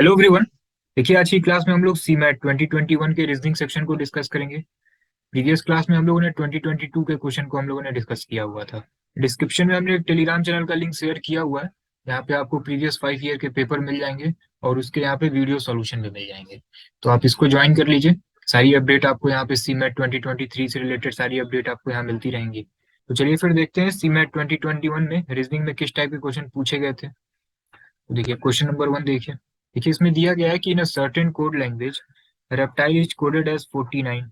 Hello everyone. देखिए, आज की क्लास में हम लोग सी मैट 2021 के रीजनिंग सेक्शन को डिस्कस करेंगे। प्रीवियस क्लास में हम लोगों ने 2022 के क्वेश्चन को हम लोगों ने डिस्कस किया हुआ था। डिस्क्रिप्शन में हमने एक टेलीग्राम चैनल का लिंक शेयर किया हुआ है। यहाँ पे आपको प्रीवियस 5 ईयर के पेपर मिल जाएंगे और उसके यहाँ पे वीडियो सॉल्यूशन भी मिल जाएंगे। तो आप इसको ज्वाइन कर लीजिए। सारी अपडेट आपको यहाँ पे सी मैट 2023 से रिलेटेड सारी अपडेट आपको यहाँ मिलती रहेंगी। तो चलिए फिर देखते हैं सी मैट 2021 में रीजनिंग में किस टाइप के क्वेश्चन पूछे गए थे। तो देखिए, क्वेश्चन नंबर 1 देखिए। देखिए, इसमें दिया गया है कि in a certain code language reptile is coded as 49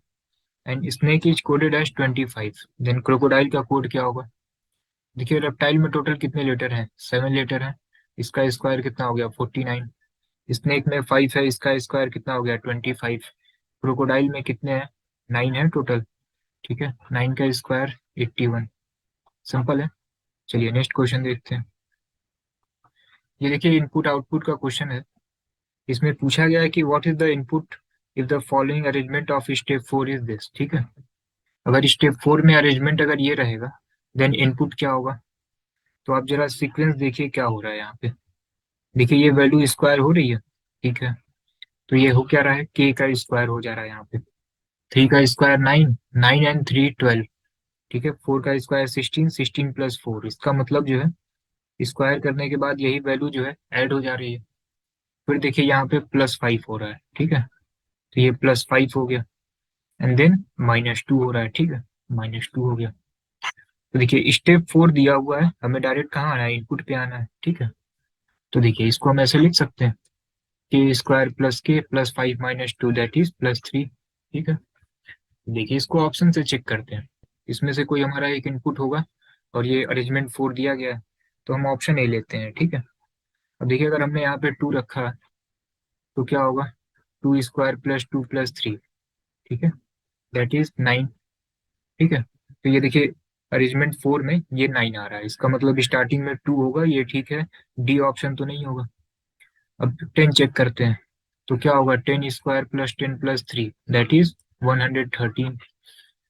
and snake is coded as 25। Then crocodile का कोड क्या होगा। देखिए, रेप्टाइल में टोटल कितने लेटर हैं? 7 लेटर हैं। इसका स्क्वायर कितना हो गया? 49। स्नेक में 5 है, इसका स्क्वायर कितना हो गया? 25। क्रोकोडाइल में कितने हैं? 9 है टोटल। ठीक है, 9 का स्क्वायर 81। सिंपल है। चलिए नेक्स्ट क्वेश्चन देखते हैं। ये देखिए, इनपुट आउटपुट का क्वेश्चन है। इसमें पूछा गया है कि what is the input if the following arrangement of step 4 is this. ठीक है, अगर स्टेप 4 में अरेंजमेंट अगर ये रहेगा देन इनपुट क्या होगा। तो आप जरा सीक्वेंस देखिए क्या हो रहा है यहाँ पे। देखिए, ये वैल्यू स्क्वायर हो रही है। ठीक है, तो ये हो क्या रहा है? के का स्क्वायर हो जा रहा है यहाँ पे। 3 का स्क्वायर 9, 9 एंड 3 12। ठीक है, 4 का स्क्वायर 16, 16 प्लस 4। इसका मतलब जो है स्क्वायर करने के बाद यही वैल्यू जो है ऐड हो जा रही है। फिर देखिए यहाँ पे +5 हो रहा है। ठीक है, तो ये +5 हो गया एंड देन -2 हो रहा है। ठीक है, -2 हो गया। तो देखिए, स्टेप 4 दिया हुआ है, हमें डायरेक्ट कहाँ आना है? इनपुट पे आना है। ठीक है, तो देखिए इसको हम ऐसे लिख सकते हैं के स्क्वायर प्लस के प्लस 5 - 2 दैट इज +3। ठीक है, देखिए इसको ऑप्शन से चेक करते हैं। इसमें से कोई हमारा एक इनपुट होगा और ये अरेंजमेंट 4 दिया गया है, तो हम ऑप्शन ए लेते हैं। ठीक है, अब देखिए अगर हमने यहाँ पे 2 रखा है तो क्या होगा? 2 स्क्वायर प्लस 2 प्लस 3। ठीक है, दैट इज 9। ठीक है, तो ये देखिए अरेंजमेंट 4 में ये 9 आ रहा है, इसका मतलब स्टार्टिंग में 2 होगा, ये ठीक है। डी ऑप्शन तो नहीं होगा। अब 10 चेक करते हैं तो क्या होगा? 10 square plus 10 plus 3 that is 113।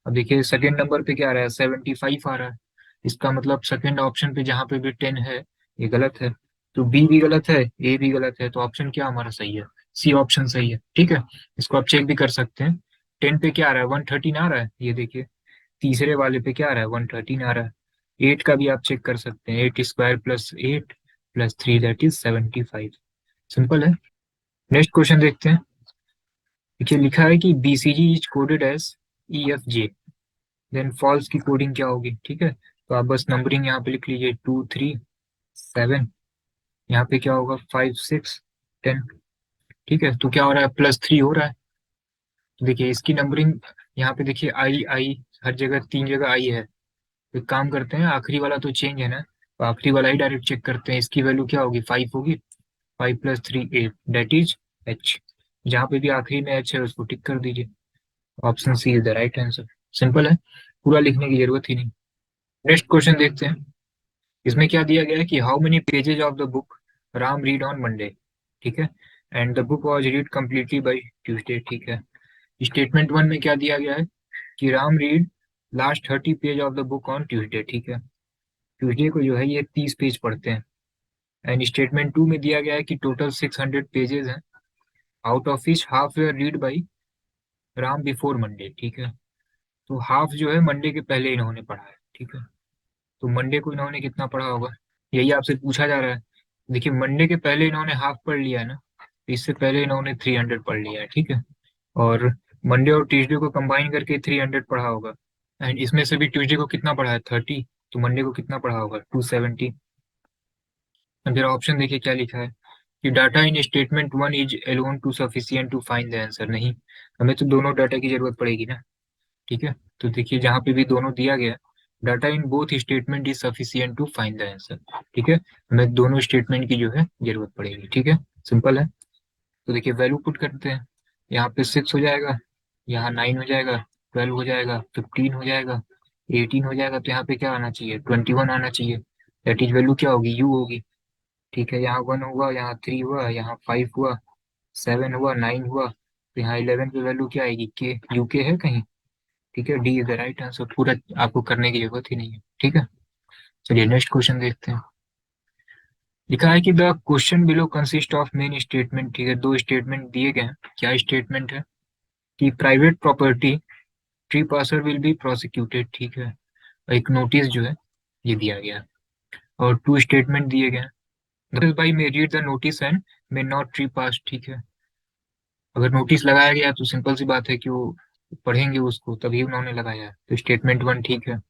अब देखिए सेकेंड नंबर पे क्या आ रहा है? 75 आ रहा है। इसका मतलब सेकेंड ऑप्शन पे जहाँ पे भी 10 है ये गलत है। तो बी भी गलत है, ए भी गलत है, तो ऑप्शन क्या हमारा सही है? सी ऑप्शन सही है। ठीक है, इसको आप चेक भी कर सकते हैं। 10 पे क्या आ रहा है? 113 आ रहा है, ये देखिए। तीसरे वाले पे क्या आ रहा है? 113 आ रहा है। 8 का भी आप चेक कर सकते हैं। 8 square plus 8 plus 3 that is 75। Simple है। नेक्स्ट क्वेश्चन देखते हैं। देखिए, लिखा है कि BCG is coded as EFJ। Then falls की कोडिंग क्या होगी? ठीक है, तो आप बस नंबरिंग यहाँ पे लिख लीजिए 2 3 7। यहाँ पे क्या होगा? 5 6 10। ठीक है, तो क्या हो रहा है? +3 हो रहा है। तो देखिए इसकी नंबरिंग यहाँ पे देखिए आई आई, हर जगह 3 जगह आई है। तो एक काम करते हैं, आखिरी वाला तो चेंज है ना, तो आखिरी वाला ही डायरेक्ट चेक करते हैं। इसकी वैल्यू क्या होगी? 5 होगी। 5 + 3 8 दैट इज H। जहाँ पे भी आखिरी में H है उसको टिक कर दीजिए। Option C is the right answer. Simple है, पूरा लिखने की जरूरत ही नहीं। नेक्स्ट क्वेश्चन देखते हैं। इसमें क्या दिया गया है कि how many pages of the book Ram read on Monday. ठीक है, and the book was read completely by Tuesday. ठीक है, स्टेटमेंट 1 में क्या दिया गया है कि Ram read last 30 page of the book on Tuesday. ठीक है, ट्यूसडे को जो है ये 30 पेज पढ़ते हैं। एंड स्टेटमेंट 2 में दिया गया है कि टोटल 600 पेजेस हैं, out of which half where read by Ram before Monday. ठीक है, तो हाफ जो है मंडे के पहले इन्होंने पढ़ा है। ठीक है, तो मंडे को इन्होंने कितना पढ़ा होगा, यही आपसे पूछा जा रहा है। देखिए, मंडे के पहले इन्होंने हाफ पढ़ लिया है ना, तो इससे पहले इन्होंने 300 पढ़ लिया है। ठीक है, और मंडे और ट्यूसडे को कंबाइन करके 300 पढ़ा होगा। एंड इसमें से भी ट्यूसडे को कितना पढ़ा है? 30। तो मंडे को कितना पढ़ा होगा? 270। अब जरा ऑप्शन देखिए क्या लिखा है कि data in statement 1 is alone to sufficient to find the answer. नहीं, हमें तो दोनों डाटा की जरूरत पड़ेगी ना। ठीक है, तो देखिए जहाँ पे भी दोनों दिया गया है, data in both statement is sufficient to find the answer. ठीक है, हमें दोनों स्टेटमेंट की जो है जरूरत पड़ेगी। ठीक है, सिंपल है। तो देखिए वैल्यू पुट करते हैं। यहाँ पे 6 हो जाएगा, यहाँ 9 हो जाएगा, 12 हो जाएगा, 15 हो जाएगा, 18 हो जाएगा। तो यहाँ पे क्या आना चाहिए? 21 आना चाहिए। दैट इज वैल्यू क्या होगी? यू होगी। ठीक है, यहाँ 1 हुआ, यहाँ 3 हुआ, यहाँ 5 हुआ, 7 हुआ, 9 हुआ, तो यहाँ 11 पे वैल्यू क्या आएगी? के। यू के है कहीं? ठीक है, D is the right answer. पूरा आपको करने की जरूरत ही नहीं है। ठीक है, चलिए नेक्स्ट क्वेश्चन देखते हैं। लिखा है कि the question below consist of main statement, ठीक है, दो स्टेटमेंट दिए गए हैं। क्या स्टेटमेंट है कि private property tree passer will be prosecuted, ठीक है, एक नोटिस जो है ये दिया गया है। और टू स्टेटमेंट दिए गए हैं, notice boy may read the notice and may not trespass, ठीक है, अगर नोटिस लगाया गया तो सिंपल सी बात है कि वो पढ़ेंगे उसको, तभी उन्होंने लगाया है, तो स्टेटमेंट वन ठीक है।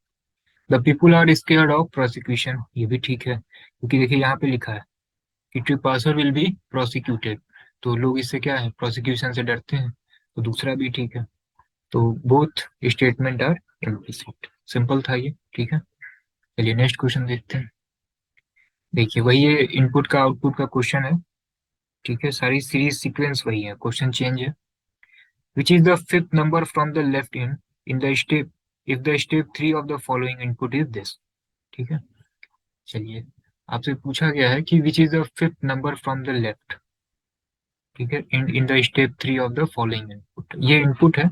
The people are scared of prosecution, ये भी ठीक है, क्योंकि देखिए यहाँ पे लिखा है कि tree passer will be prosecuted, तो लोग इससे क्या है, प्रोसिक्यूशन से डरते हैं, तो दूसरा भी ठीक है। तो both statement are implicit, simple था ये, ठीक है। चलिए नेक्स्ट क्वेश्चन देखते हैं। देखिए वही है, इनपुट का आउटपुट का क्वेश्चन है, ठीक है, सारी सीरीज सीक्वेंस वही है, क्वेश्चन चेंज है। Which is the fifth number from the left in the step if the step three of the following input is this, ठीक है। चलिए आपसे पूछा गया है कि which is the fifth number from the left, ठीक है, in the step three of the following input, ये इनपुट है,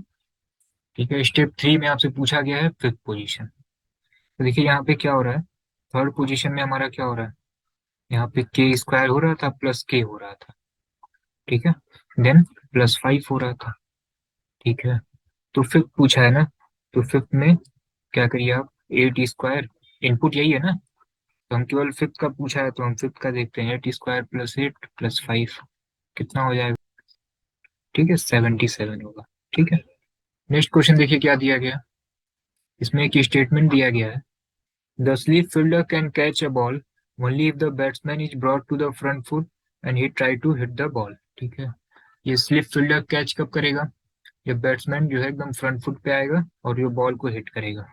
ठीक है। स्टेप थ्री में आपसे पूछा गया है फिफ्थ पोजीशन, तो देखिए यहाँ पे क्या हो रहा है, थर्ड पोजीशन में हमारा क्या हो रहा है, यहाँ पे के स्क्वायर हो रहा था प्लस के हो रहा था, ठीक है, देन प्लस फाइव हो रहा था, ठीक है। तो फिफ्थ पूछा है ना, तो फिफ्थ में क्या करिए आप, एट स्क्वायर, इनपुट यही है ना, तो हम केवल फिफ्थ का पूछा है तो हम फिफ्थ का देखते हैं, eight square plus eight plus five कितना हो जाएगा, ठीक है, 77 होगा, ठीक है। नेक्स्ट क्वेश्चन देखिए क्या दिया गया, इसमें एक स्टेटमेंट दिया गया है, the slip fielder can catch a ball only if the batsman is brought to the front foot and he try to hit the ball, ठीक है। ये स्लिप फील्डर कैच कब करेगा, जब बैट्समैन जो है एकदम फ्रंट फुट पे आएगा और ये बॉल को हिट करेगा,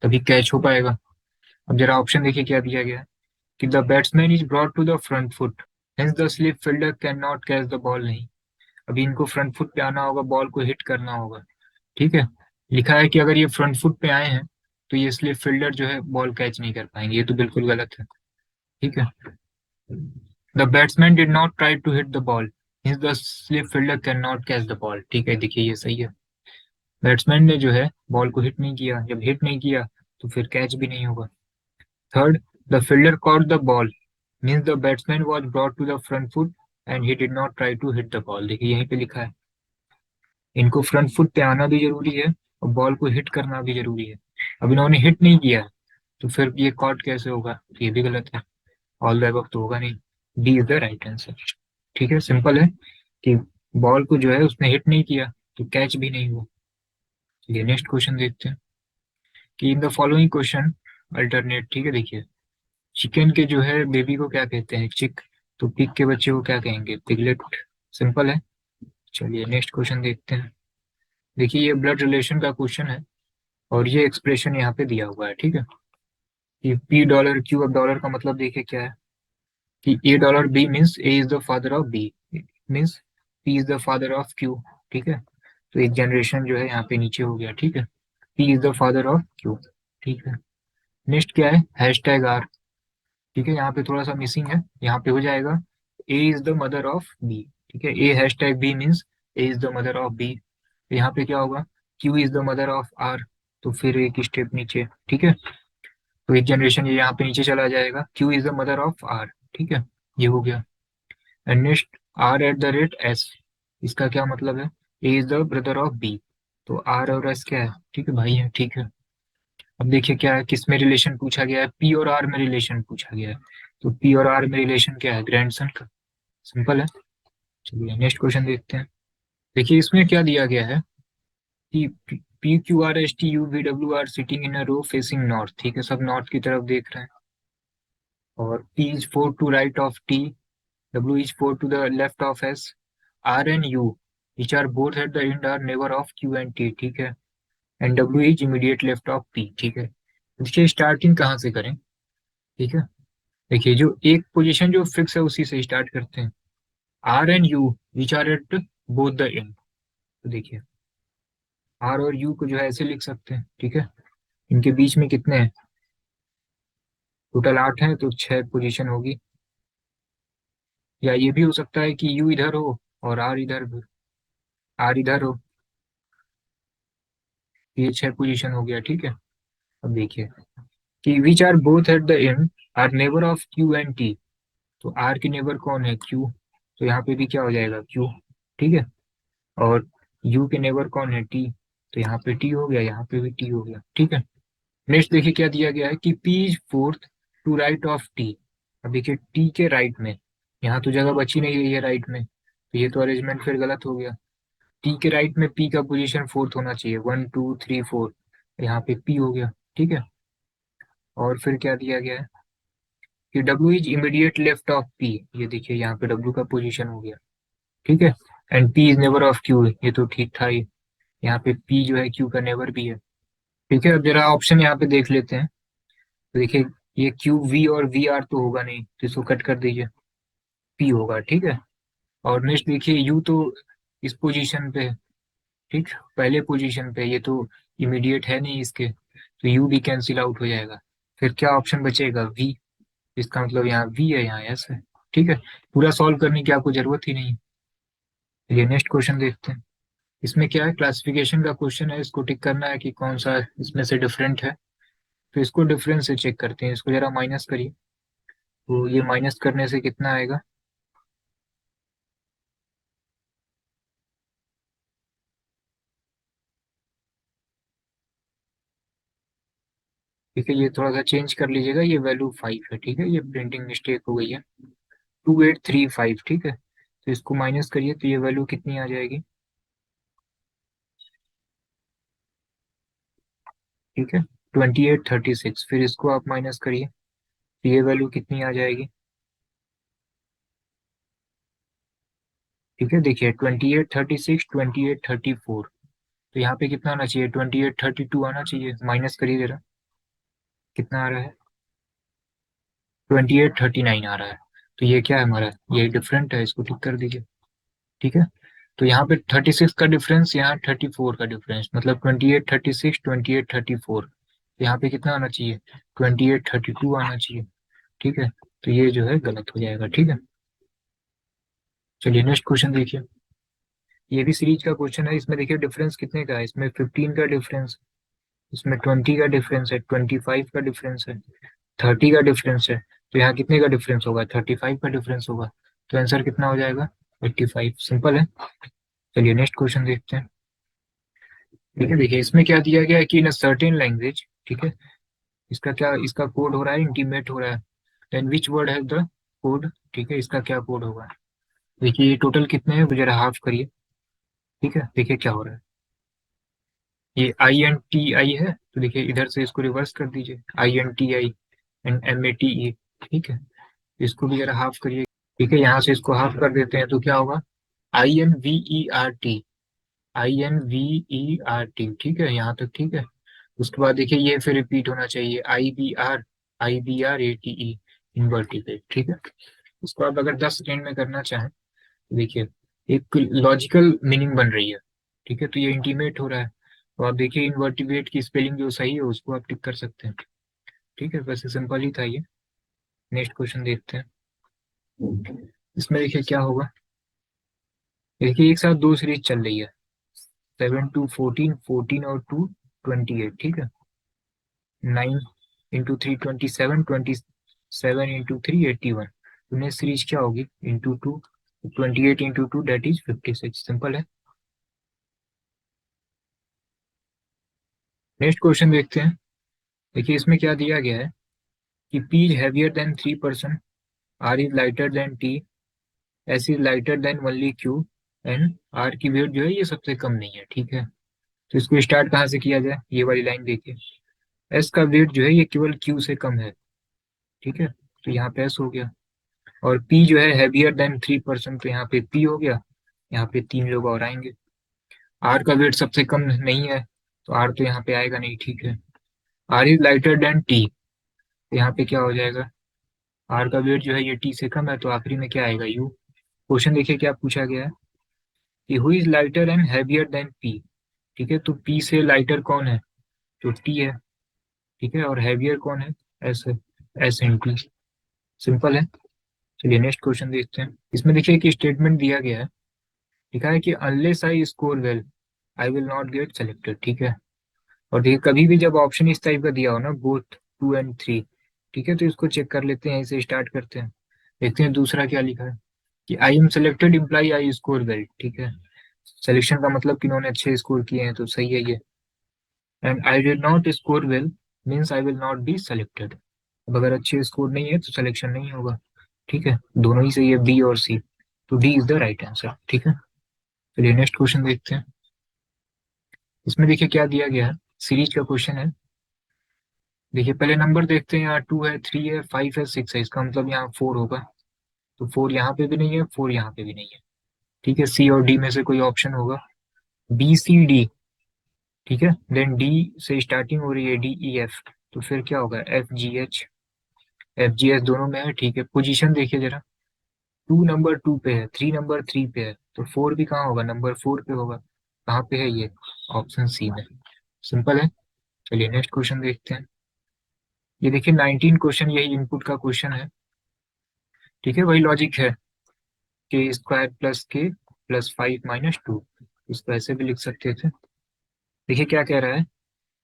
तभी कैच हो पाएगा। अब जरा ऑप्शन देखिए क्या दिया गया है कि the batsman is brought to the front foot hence the slip fielder can not catch the ball, नहीं, अभी इनको फ्रंट फुट पे आना होगा, बॉल को हिट करना होगा, ठीक है। लिखा है कि अगर ये फ्रंट फुट पे आए हैं तो ये स्लिप फील्डर जो है बॉल कैच नहीं कर पाएंगे, ये तो बिल्कुल गलत है, ठीक है। The batsman did not try to hit the ball hence the slip fielder can not catch the ball, ठीक है, देखिए ये सही है, बैट्समैन ने जो है बॉल को हिट नहीं किया, जब हिट नहीं किया तो फिर कैच भी नहीं होगा। Third, the fielder caught the ball means the batsman was brought to the front foot and he did not try to hit the ball, देखिए यहीं पे लिखा है, इनको फ्रंट फुट पे आना भी जरूरी है और बॉल को हिट करना भी जरूरी है, अब इन्होंने हिट नहीं किया तो फिर ये कॉट कैसे होगा, तो ये भी गलत है, ऑल द अबव तो होगा नहीं, D is the right answer, ठीक है, सिंपल है कि बॉल को जो है उसने हिट नहीं किया तो कैच भी नहीं हुआ। चलिए नेक्स्ट क्वेश्चन देखते हैं कि in the following question alternate, ठीक है, देखिए चिकन के जो है बेबी को क्या कहते हैं, चिक, तो पिग के बच्चे को क्या कहेंगे, पिगलेट, सिंपल है। चलिए नेक्स्ट क्वेश्चन देखते हैं। देखिए ये ब्लड रिलेशन का क्वेश्चन है और ये एक्सप्रेशन यहाँ पे दिया हुआ है, ठीक है, कि पी डॉलर क्यू, अब डॉलर का मतलब देखिए क्या है कि A dollar B means A is the father of B means P is the father of Q, ठीक है, तो एक जनरेशन जो है यहाँ पे नीचे हो गया, ठीक है, P is the father of Q, ठीक है। नेक्स्ट क्या है, हैश टैग आर, ठीक है, यहाँ पे थोड़ा सा मिसिंग है, यहाँ पे हो जाएगा A is the mother of B, ठीक है, A hashtag B means A is the mother of B, यहाँ पे क्या होगा, Q is the mother of R, तो फिर एक स्टेप नीचे, ठीक है, तो एक जनरेशन ये यहाँ पे नीचे चला जाएगा, Q is the mother of R, ठीक है, ये हो गया। And next R at the rate S, इसका क्या मतलब है, A is the brother of B, तो आर और एस क्या है, ठीक है, भाई है, ठीक है। अब देखिए क्या है, किस में रिलेशन पूछा गया है, पी और आर में रिलेशन पूछा गया है, तो पी और आर में रिलेशन क्या है, ग्रैंडसन का, सिंपल है। चलिए नेक्स्ट क्वेश्चन देखते हैं। देखिए इसमें क्या दिया गया है कि P Q R S T U V W are sitting in a row facing north, ठीक है, सब नॉर्थ की तरफ देख रहे हैं, और P is four to right of T, W is four to the left of S, R and U which are both at the end are neighbour of Q and T, ठीक है, and W is immediate left of P, ठीक है। देखिए starting कहाँ से करें, ठीक है, देखिए जो एक पोजीशन जो फिक्स है उसी से स्टार्ट करते हैं, R and U which are at both the end, तो देखिए आर और यू को जो है ऐसे लिख सकते हैं, ठीक है, इनके बीच में कितने हैं, टोटल 8 हैं, तो 6 पोजीशन होगी, या ये भी हो सकता है कि यू इधर हो और आर इधर हो, ये 6 पोजीशन हो गया, ठीक है। अब देखिए कि which are both at the end are neighbour of Q and T, तो आर के नेबर कौन है, क्यू, तो यहाँ पे भी क्या हो जाएगा, क्यू, ठीक है। और यू के नेबर कौन है, टी, तो यहाँ पे टी हो गया, यहाँ पे भी टी हो गया, ठीक है। नेक्स्ट देखिए क्या दिया गया है कि P is fourth to right of T. अब देखिए टी के राइट में, यहाँ तो जगह बची नहीं रही है राइट में, तो ये तो अरेंजमेंट फिर गलत हो गया। टी के राइट में पी का पोजीशन फोर्थ होना चाहिए, 1 2 3 4, यहाँ पे पी हो गया, ठीक है। और फिर क्या दिया गया है कि W is immediate left of P, ये देखिए यहाँ पे डब्ल्यू का पोजीशन हो गया, ठीक है। And P is neighbour of Q, ये तो ठीक था ही, यहाँ पे पी जो है क्यू का नेबर भी है, ठीक है। अब जरा ऑप्शन यहाँ पे देख लेते हैं, तो देखिए ये क्यू वी और वी आर तो होगा नहीं, तो इसको कट कर दीजिए, पी होगा, ठीक है। और नेक्स्ट देखिए यू तो इस पोजीशन पे है, ठीक, पहले पोजीशन पे, ये तो इमीडिएट है नहीं इसके, तो यू भी कैंसिल आउट हो जाएगा। फिर क्या ऑप्शन बचेगा, वी, इसका मतलब यहाँ वी है, यहाँ एस है, ठीक है। पूरा सॉल्व करने की आपको जरूरत ही नहीं। चलिए नेक्स्ट क्वेश्चन देखते हैं। इसमें क्या है, क्लासिफिकेशन का क्वेश्चन है, इसको टिक करना है कि कौन सा इसमें से डिफरेंट है। तो इसको डिफरेंस से चेक करते हैं, इसको जरा माइनस करिए, तो ये माइनस करने से कितना आएगा, ठीक है। ये थोड़ा सा चेंज कर लीजिएगा, ये वैल्यू 5 है, ठीक है, ये प्रिंटिंग मिस्टेक हो गई है, 2835, ठीक है। तो इसको माइनस करिए तो ये वैल्यू कितनी आ जाएगी, ठीक है, 2836। फिर इसको आप माइनस करिए तो ये वैल्यू कितनी आ जाएगी, ठीक है। देखिए 2836, 2834, तो यहाँ पे कितना आना चाहिए, 2832 आना चाहिए, माइनस करिए जरा, कितना आ रहा है, 2839 आ रहा है। तो ये क्या है हमारा, ये डिफरेंट है, इसको ठीक कर दीजिए, ठीक है। तो यहाँ पे 36 का डिफरेंस, यहाँ 34 का डिफरेंस, मतलब 2836, 2834, यहाँ पे कितना आना चाहिए, 2832 आना चाहिए, ठीक है। तो ये जो है गलत हो जाएगा, ठीक है। चलिए नेक्स्ट क्वेश्चन देखिए, ये भी सीरीज का क्वेश्चन है। इसमें देखिए डिफरेंस कितने का है, इसमें 15 का डिफरेंस, इसमें 20 का डिफरेंस है, 25 का डिफरेंस है, 30 का डिफरेंस है। तो यहाँ कितने का डिफरेंस होगा, 35 का डिफरेंस होगा। तो आंसर कितना हो जाएगा, 85, सिंपल है। चलिए नेक्स्ट क्वेश्चन देखते हैं, ठीक है। देखिए इसमें क्या दिया गया है कि इन अ सर्टेन लैंग्वेज, ठीक है, इसका क्या, इसका कोड हो रहा है, इंटीमेट हो रहा है, देन विच वर्ड है द कोड, ठीक है, इसका क्या कोड होगा। देखिए ये टोटल कितने हैं, जरा हाफ करिए, ठीक है। देखिए क्या हो रहा है, ये आई एन टी आई है, तो देखिए इधर से इसको रिवर्स कर दीजिए, I N T I and M A T E, ठीक है। इसको भी जरा हाफ करिए, ठीक है, यहाँ से इसको हाफ कर देते हैं तो क्या होगा, I N V E R T, I N V E R T, ठीक है, यहाँ तक ठीक है। उसके बाद देखिए ये फिर रिपीट होना चाहिए, I B R A T E, invertebrate, ठीक है। उसको आप अगर 10 सेकेंड में करना चाहें तो देखिए एक लॉजिकल मीनिंग बन रही है, ठीक है। तो ये इंटीमेट हो रहा है, तो आप देखिए इन्वर्टिब्रेट की स्पेलिंग जो सही है उसको आप टिक कर सकते हैं, ठीक है। वैसे सिंपल ही था ये। नेक्स्ट क्वेश्चन देखते हैं, इसमें देखिए क्या होगा, देखिए एक साथ दो सीरीज चल रही है, 7 to 14, 14 और 2 28, ठीक है। 9 into 3 27, 27 into 3 81, तो नेक्स्ट सीरीज क्या होगी, into two, 28 into 2 that is 56, simple है। नेक्स्ट क्वेश्चन देखते हैं, देखिए इसमें क्या दिया गया है कि P is heavier than 3%, R is lighter than T, S is lighter than only Q, and R की वेट जो है ये सबसे कम नहीं है, ठीक है। तो इसको स्टार्ट कहाँ से किया जाए, ये वाली लाइन देखिए, S का वेट जो है ये केवल Q से कम है, ठीक है, तो यहाँ पे S हो गया। और P जो है हैवियर देन 3%, तो यहाँ पे P हो गया, यहाँ पे 3 लोग और आएंगे। R का वेट सबसे कम नहीं है, तो R तो यहाँ पे आएगा नहीं, ठीक है। R is lighter than T, तो यहाँ पे क्या हो जाएगा, R का वेट जो है ये T से कम है, तो आखिरी में क्या आएगा, U। क्वेश्चन देखिए क्या पूछा गया है कि who is lighter and heavier than P, ठीक है। तो P से लाइटर कौन है, तो T है, ठीक है। और हैवियर कौन है, S है, S इन T, सिंपल है। चलिए नेक्स्ट क्वेश्चन देखते हैं, इसमें देखिए एक स्टेटमेंट दिया गया है, लिखा है कि unless I score well I will not get selected, ठीक है। और देखिए कभी भी जब ऑप्शन इस टाइप का दिया हो ना, बोथ 2 and 3, ठीक है, तो इसको चेक कर लेते हैं, इसे स्टार्ट करते हैं। देखते हैं दूसरा क्या लिखा है कि I am selected imply I score well. ठीक है, सिलेक्शन का मतलब कि इन्होंने अच्छे स्कोर किए हैं, तो सही है ये। And I did not score well means I will not be selected. अब अगर अच्छे स्कोर नहीं है तो सिलेक्शन नहीं होगा। ठीक है, दोनों ही सही है, बी और सी। तो D is the right answer. ठीक है, चलिए नेक्स्ट क्वेश्चन देखते हैं। इसमें देखिए क्या दिया गया है, सीरीज का क्वेश्चन है। देखिए पहले नंबर देखते हैं, यहाँ 2 है, 3 है, 5 है, 6 है, इसका मतलब यहाँ 4 होगा। तो 4 यहाँ पे भी नहीं है, 4 यहाँ पे भी नहीं है। ठीक है, सी और डी में से कोई ऑप्शन होगा, बी सी डी। ठीक है, देन डी से स्टार्टिंग हो रही है, डी ई एफ। तो फिर क्या होगा, F G H. F G H दोनों में है। ठीक है, पोजीशन देखिए जरा, 2 नंबर 2 पे है, 3 नंबर 3 पे है, तो 4 भी कहाँ होगा, नंबर 4 पे होगा। कहाँ पे है ये, ऑप्शन सी में। सिंपल है। चलिए नेक्स्ट क्वेश्चन देखते हैं। ये देखिए 19 क्वेश्चन, यही इनपुट का क्वेश्चन है। ठीक है, वही लॉजिक है, के स्क्वायर प्लस के प्लस 5 - 2। इसको ऐसे भी लिख सकते थे। देखिए क्या कह रहा है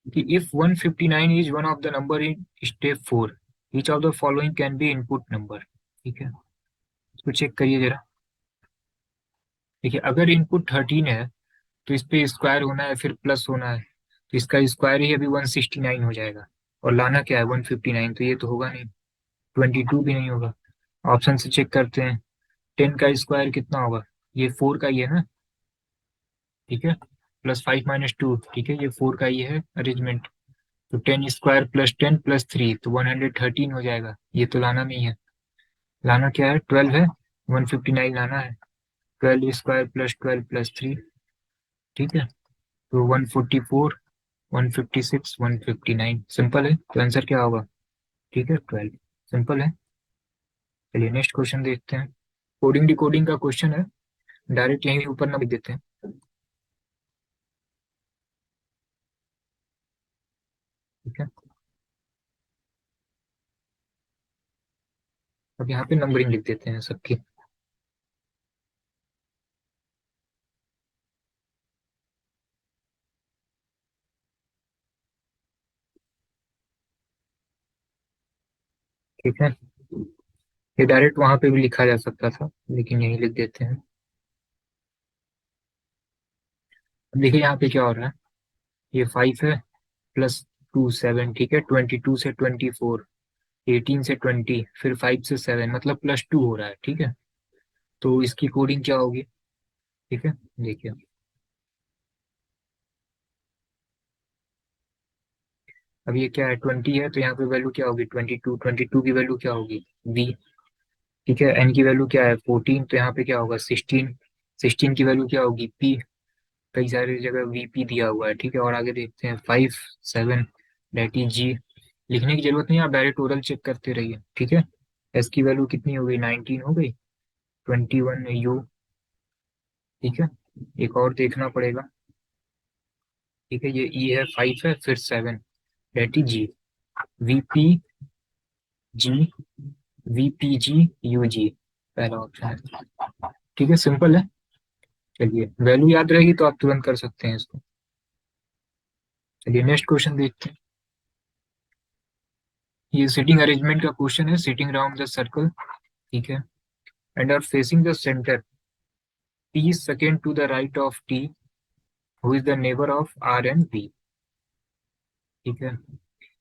कि if 159 is one of the number in step 4, each of the following can be input number. ठीक है, इसको चेक करिए जरा। देखिए अगर इनपुट 13 है तो इस पे स्क्वायर होना है, फिर प्लस होना है, तो इसका स्क्वायर ही अभी 169 हो जाएगा। और लाना क्या है, 159, तो ये तो होगा नहीं। 22 भी नहीं होगा। ऑप्शन से चेक करते हैं, 10 का स्क्वायर कितना होगा, ये 4 का ही है ना। ठीक है, प्लस 5 - 2। ठीक है, ये 4 का ही है अरेंजमेंट। तो 10 स्क्वायर प्लस 10 प्लस 3 तो 113 हो जाएगा। ये तो लाना नहीं है। लाना क्या है, 12 है, 159 लाना है। 12 स्क्वायर प्लस 12 प्लस 3। ठीक है, तो 144, 156, 159। सिंपल है, तो आंसर क्या होगा। ठीक है, 12। सिंपल है। चलिए नेक्स्ट क्वेश्चन देखते हैं। कोडिंग डिकोडिंग का क्वेश्चन है, डायरेक्ट यहीं ऊपर ना लिख देते हैं। ठीक है, अब यहाँ पे नंबरिंग लिख देते हैं सबकी। ठीक है, ये डायरेक्ट वहां पे भी लिखा जा सकता था, लेकिन यहीं लिख देते हैं। अब देखिए यहाँ पे क्या हो रहा है, ये 5 है, प्लस 2 7। ठीक है, 22 से 24, 18 से 20, फिर 5 से 7, मतलब +2 हो रहा है। ठीक है, तो इसकी कोडिंग क्या होगी। ठीक है, देखिए अब ये क्या है, 20 है, तो यहाँ पे वैल्यू क्या होगी, 22। 22 की वैल्यू क्या होगी, वी। ठीक है, एन की वैल्यू क्या है, 14, तो यहाँ पे क्या होगा, 16। 16 की वैल्यू क्या होगी, पी। कई सारी जगह वीपी दिया हुआ है। ठीक है, और आगे देखते हैं 5 7, डेट इज जी। लिखने की जरूरत नहीं, आप डायरेक्ट ओरल चेक करते रहिए। ठीक है, एस की वैल्यू कितनी हो गई, 19 हो गई, 21 यू। ठीक है, एक और देखना पड़ेगा। ठीक है, ये ई है, 5 है, फिर 7, date is G. VP G, VP G, U G, पहला ऑप्शन है। ठीक है, सिंपल है। चलिए वैल्यू याद रहेगी तो आप तुरंत कर सकते हैं इसको। चलिए नेक्स्ट क्वेश्चन देखते हैं। ये सिटिंग अरेंजमेंट का क्वेश्चन है, सिटिंग राउंड द सर्कल। ठीक है, and are facing the centre, P is second to the right of T, who is the neighbor of R and B. ठीक है,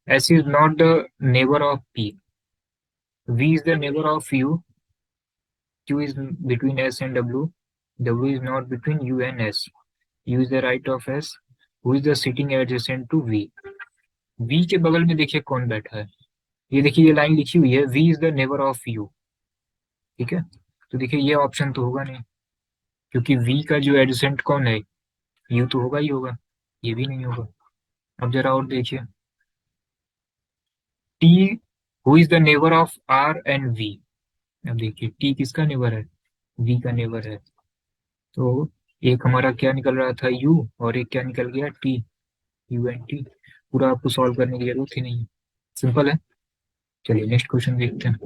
S is not the neighbor of P, V is the neighbor of U, Q is between S and W, W is not between U and S, U is the right of S, who is the sitting adjacent to V. V के बगल में देखिए कौन बैठा है, ये देखिए ये लाइन लिखी हुई है, V is the neighbor of U। ठीक है, तो देखिए ये ऑप्शन तो होगा नहीं, क्योंकि V का जो एडजेसेंट कौन है, U तो होगा ही होगा। ये भी नहीं होगा। अब जरा और देखिए, T who is the neighbour of R and V. अब देखिए टी किसका नेबर है, वी का नेबर है। तो एक हमारा क्या निकल रहा था, यू, और एक क्या निकल गया, टी। You and T. पूरा आपको सॉल्व करने की जरूरत ही नहीं है, सिंपल है। चलिए नेक्स्ट क्वेश्चन देखते हैं।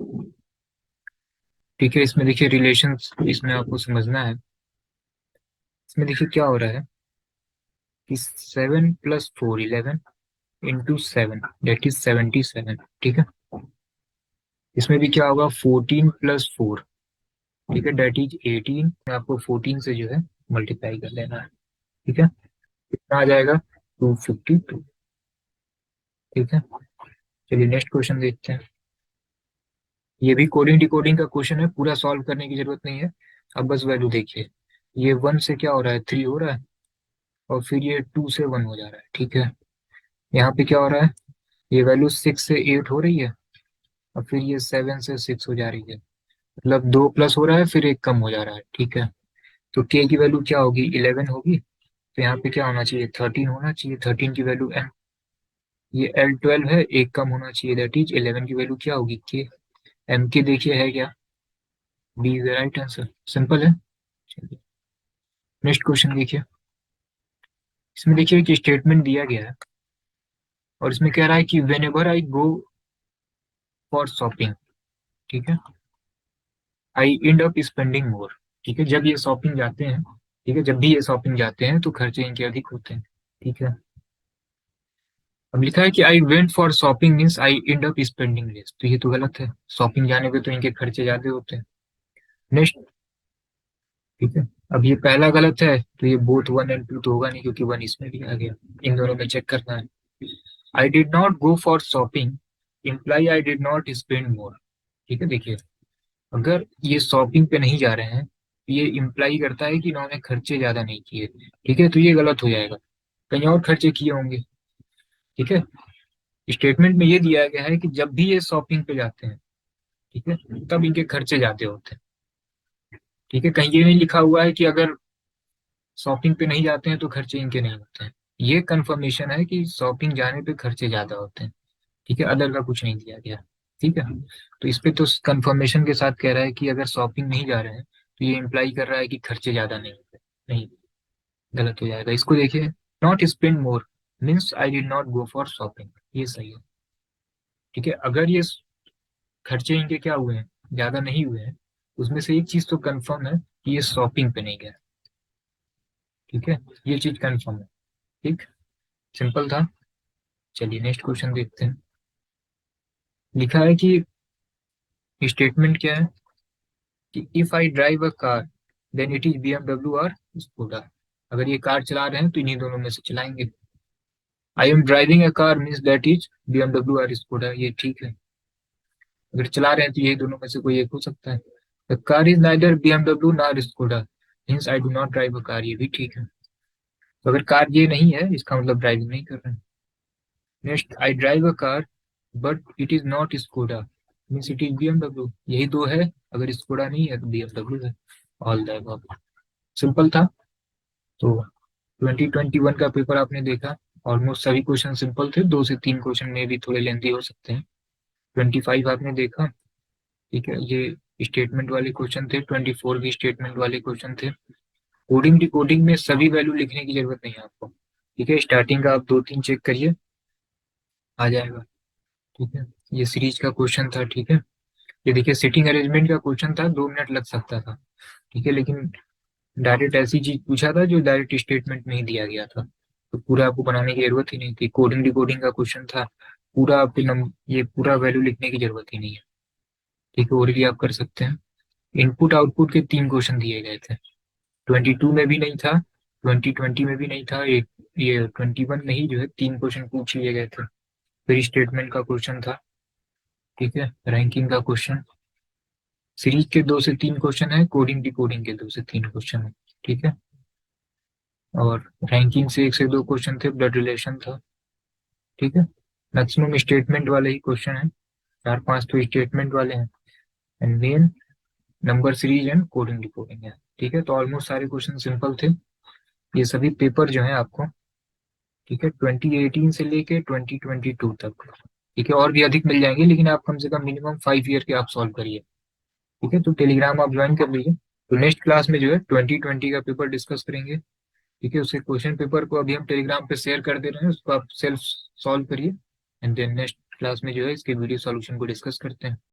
ठीक है, इसमें देखिए रिलेशन, इसमें आपको समझना है। इसमें देखिए क्या हो रहा है कि 7 + 4 11 × 7, दैट इज 77। ठीक है, इसमें भी क्या होगा 14 प्लस 4, ठीक है, डेट इज 18। आपको 14 से जो है मल्टीप्लाई कर लेना है, ठीक है। कितना आ जाएगा 252, ठीक है। चलिए नेक्स्ट क्वेश्चन देखते हैं। ये भी कोडिंग डिकोडिंग का क्वेश्चन है, पूरा सॉल्व करने की जरूरत नहीं है। अब बस वैल्यू देखिए, ये 1 से क्या हो रहा है 3 हो रहा है, और फिर ये 2 से 1 हो जा रहा है, ठीक है। यहाँ पे क्या हो रहा है, ये वैल्यू 6 से 8 हो रही है, और फिर ये 7 से 6 हो जा रही है, मतलब 2 प्लस हो रहा है फिर एक कम हो जा रहा है, ठीक है। तो के की वैल्यू क्या होगी 11 होगी, तो यहाँ पे क्या होना चाहिए 13 होना चाहिए, 13 की वैल्यू एम, ये एल 12 है, एक कम होना चाहिए, दैट इज 11 की वैल्यू क्या होगी के। एम के देखिए है क्या, B is the right answer, simple है। चलिए नेक्स्ट क्वेश्चन देखिए। इसमें देखिए कि स्टेटमेंट दिया गया है, और इसमें कह रहा है कि when ever I go for shopping, ठीक है, आई एंड अप स्पेंडिंग मोर, ठीक है। जब ये शॉपिंग जाते हैं, ठीक है, जब भी ये शॉपिंग जाते हैं तो खर्चे इनके अधिक होते हैं, ठीक है। अब लिखा है कि I went for shopping means I and up spending less, तो ये तो गलत है, शॉपिंग जाने पे तो इनके खर्चे ज्यादा होते हैं। नेक्स्ट, ठीक है। अब ये पहला गलत है, तो ये बोथ 1 एंड 2 तो होगा नहीं, क्योंकि 1 इसमें भी आ गया, इन दोनों में चेक करना है। I did not go for shopping imply I did not spend more, ठीक है। देखिए अगर ये शॉपिंग पे नहीं जा रहे हैं, तो ये इम्प्लाई करता है कि इन्होंने खर्चे ज्यादा नहीं किए, ठीक है, तो ये गलत हो जाएगा, कहीं और खर्चे किए होंगे, ठीक है। स्टेटमेंट में ये दिया गया है कि जब भी ये शॉपिंग पे जाते हैं, ठीक है, तब इनके खर्चे ज्यादा होते हैं, ठीक है। कहीं ये नहीं लिखा हुआ है कि अगर शॉपिंग पे नहीं जाते हैं तो खर्चे इनके नहीं होते हैं, ये कंफर्मेशन है कि शॉपिंग जाने पे खर्चे ज्यादा होते हैं, ठीक है, अदर का कुछ नहीं दिया गया, ठीक है। तो इस पे तो कंफर्मेशन के साथ कह रहा है कि अगर शॉपिंग नहीं जा रहे हैं तो ये इम्प्लाई कर रहा है कि खर्चे ज्यादा नहीं होते, नहीं, गलत हो जाएगा। इसको देखिए, not spend more means I did not go for shopping, ये सही है, ठीक है। अगर ये खर्चे इनके क्या हुए हैं, ज्यादा नहीं हुए हैं, उसमें से एक चीज तो कंफर्म है कि ये शॉपिंग पे नहीं गया, ठीक है, ये चीज कंफर्म है, ठीक, सिंपल था। चलिए नेक्स्ट क्वेश्चन देखते हैं। लिखा है कि स्टेटमेंट क्या है कि if I drive a car then it is BMW और स्कूटर, अगर ये कार चला रहे हैं तो इन्हीं दोनों में से चलाएंगे। I am driving a car means that is BMW और स्कूटर, ये ठीक है, अगर चला रहे हैं तो यही दोनों में से कोई एक हो सकता है। The car is neither BMW nor scooter means I do not drive a car, ये भी ठीक है, तो अगर कार ये नहीं है इसका मतलब ड्राइविंग नहीं कर रहे हैं। Next, I drive a car but it is not scooter means it is BMW, यही दो है, अगर स्कूटा नहीं है तो BMW है, ऑल द अबव, सिंपल था। तो 2021 का पेपर आपने देखा, ऑलमोस्ट सभी क्वेश्चन सिंपल थे, 2 से 3 क्वेश्चन में भी थोड़े लेंथी हो सकते हैं। 25 आपने देखा, ठीक है, ये स्टेटमेंट वाले क्वेश्चन थे, 24 भी स्टेटमेंट वाले क्वेश्चन थे। कोडिंग डिकोडिंग में सभी वैल्यू लिखने की जरूरत नहीं है आपको, ठीक है, स्टार्टिंग का आप 2-3 चेक करिए, आ जाएगा, ठीक है। ये सीरीज का क्वेश्चन था, ठीक है। ये देखिए सिटिंग अरेंजमेंट का क्वेश्चन था, 2 मिनट लग सकता था, ठीक है, लेकिन डायरेक्ट ऐसी चीज पूछा था जो डायरेक्ट स्टेटमेंट में ही दिया गया था, तो पूरा आपको बनाने की जरूरत ही नहीं थी। कोडिंग डिकोडिंग का क्वेश्चन था, पूरा आपके ये पूरा वैल्यू लिखने की जरूरत ही नहीं है, ठीक है, और भी आप कर सकते हैं। इनपुट आउटपुट के 3 क्वेश्चन दिए गए थे, 22 में भी नहीं था, 2020 में भी नहीं था, एक ये 21 में ही जो है 3 क्वेश्चन पूछ लिए गए थे। फिर स्टेटमेंट का क्वेश्चन था, ठीक है, रैंकिंग का क्वेश्चन, सीरीज के 2 से 3 क्वेश्चन है, कोडिंग डिकोडिंग के 2 से 3 क्वेश्चन है, ठीक है। और रैंकिंग से 1 से 2 क्वेश्चन थे, ब्लड रिलेशन था, ठीक है। मैक्सिमम स्टेटमेंट वाले ही क्वेश्चन है, 4-5 तो स्टेटमेंट वाले हैं, and main number series and coding decoding है, ठीक है। तो ऑलमोस्ट सारे क्वेश्चन सिंपल थे। ये सभी पेपर जो है आपको, ठीक है, 2018 से लेके 2022 तक, ठीक है, और भी अधिक मिल जाएंगे, लेकिन आप कम से कम मिनिमम 5 ईयर के आप सॉल्व करिए, ठीक है। तो टेलीग्राम आप ज्वाइन कर लीजिए, तो नेक्स्ट क्लास में जो है 2020 का पेपर डिस्कस करेंगे, ठीक है। उसके क्वेश्चन पेपर को अभी हम टेलीग्राम पे शेयर कर दे रहे हैं, उसको आप सेल्फ सॉल्व करिए, एंड देन नेक्स्ट क्लास में जो है इसके वीडियो सॉल्यूशन को डिस्कस करते हैं।